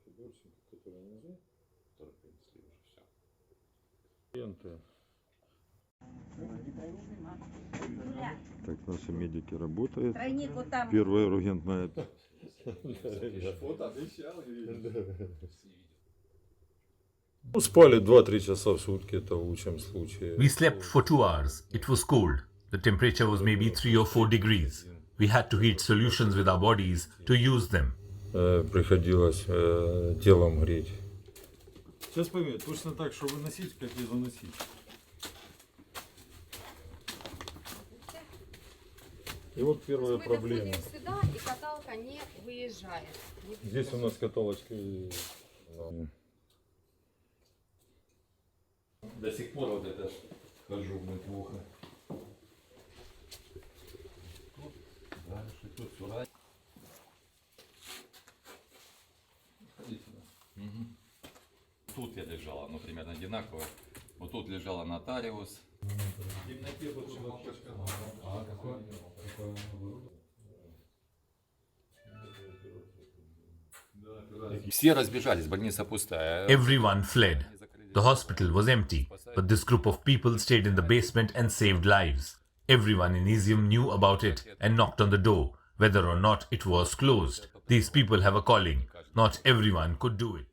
фигурчики, которые внизу, которые принесли уже все. Ленты. Так, наши медики работают. Первая ургентная. Ну, спали 2-3 часа в сутки, это в лучшем случае. We slept for 2 hours. It was cold. The temperature was maybe 3 or 4 degrees. We had to heat solutions with our bodies to use them. Приходилось телом греть. Сейчас пойми, точно так, что выносить, как и заносить. И вот первая проблема. Мы доходим сюда, и каталка не выезжает. Здесь у нас каталочки. До сих пор вот это хожу плохо. Дальше тут сюда. Ходи сюда. Угу. Тут я лежала, ну примерно одинаково. Вот тут лежала нотариус. В темноте тут лампочка. А какое? Все разбежались, больница пустая. Everyone fled. The hospital was empty, but this group of people stayed in the basement and saved lives. Everyone in Izium knew about it and knocked on the door, whether or not it was closed. These people have a calling. Not everyone could do it.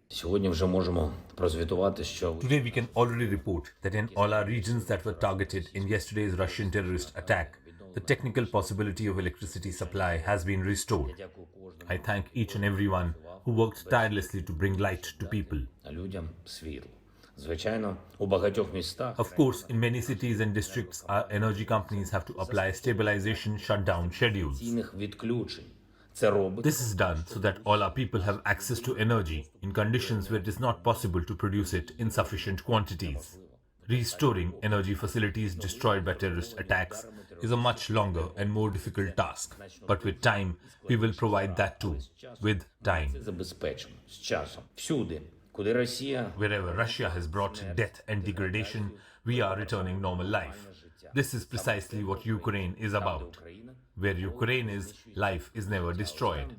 Сьогодні вже можемо прозвітувати, що Today we can already report that in all our regions that were targeted in yesterday's Russian terrorist attack, the technical possibility of electricity supply has been restored. I thank each and everyone who worked tirelessly to bring light to people. людям світло. Звичайно, у багатьох містах Of course, in many cities and districts, our energy companies have to apply stabilization shutdown schedules. цінних відключень. Це робить This is done so that all our people have access to energy in conditions where it is not possible to produce it in sufficient quantities. Restoring energy facilities destroyed by terrorist attacks is a much longer and more difficult task, but with time, we will provide that too. With time. забезпечено з часом. Всюди, куди Росія Wherever Russia has brought death and degradation, we are returning normal life. This is precisely what Ukraine is about. Where Ukraine is, life is never destroyed.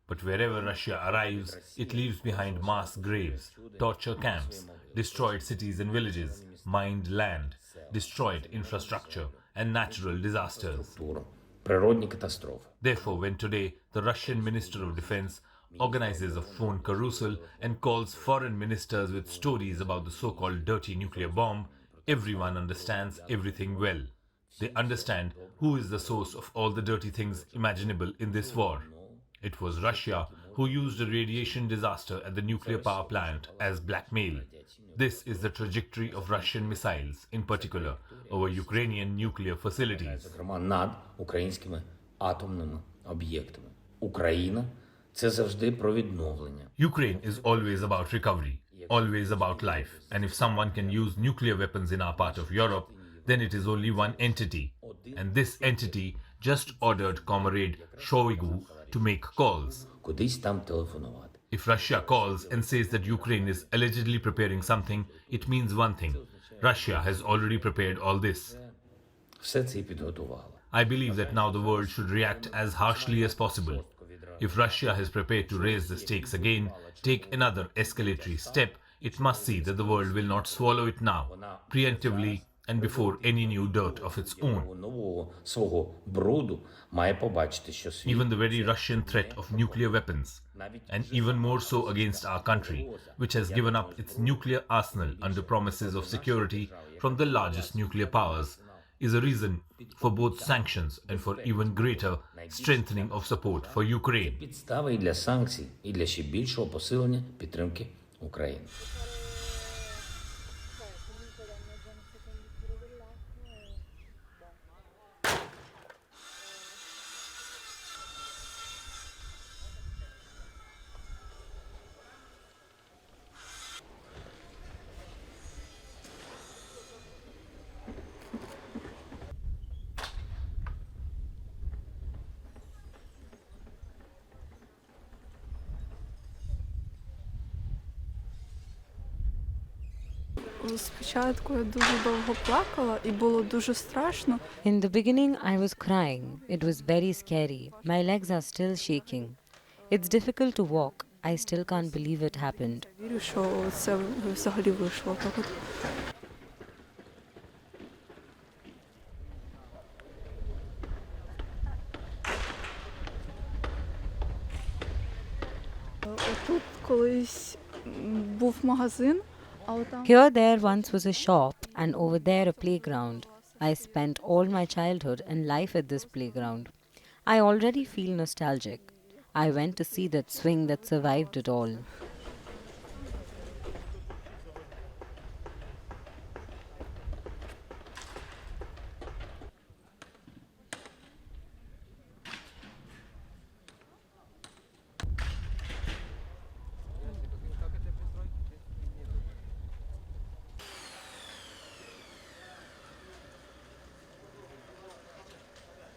But wherever Russia arrives, it leaves behind mass graves, torture camps, destroyed cities and villages, mined land, destroyed infrastructure, and natural disasters. природні катастрофи. Therefore, when today the Russian Minister of Defense organizes a phone carousel and calls foreign ministers with stories about the so-called dirty nuclear bomb, everyone understands everything well. They understand who is the source of all the dirty things imaginable in this war. It was Russia who used a radiation disaster at the nuclear power plant as blackmail. This is the trajectory of Russian missiles, in particular, over Ukrainian nuclear facilities. Зокрема, над українськими атомними об'єктами. Україна – це завжди про відновлення. Ukraine is always about recovery, always about life. And if someone can use nuclear weapons in our part of Europe, then it is only one entity. And this entity just ordered Comrade Shoigu to make calls. Кудись там телефонувати. If Russia calls and says that Ukraine is allegedly preparing something, it means one thing. Russia has already prepared all this. Все це і підготували. I believe that now the world should react as harshly as possible. If Russia has prepared to raise the stakes again, take another escalatory step, it must see that the world will not swallow it now, preemptively and before any new dirt of its own. Нового свого бруду має побачити, що світ Even the very Russian threat of nuclear weapons, and even more so against our country, which has given up its nuclear arsenal under promises of security from the largest nuclear powers, is a reason for both sanctions and for even greater strengthening of support for Ukraine. підстави і для санкцій, і для ще більшого посилення підтримки України. Спочатку я дуже довго плакала і було дуже страшно. In the beginning, I was crying. It was very scary. My legs are still shaking. It's difficult to walk. I still can't believe it happened. Вірю, що це взагалі вийшло так от. Тут колись був магазин, але там Here there once was a shop and over there a playground. I spent all my childhood and life at this playground. I already feel nostalgic. I went to see that swing that survived it all.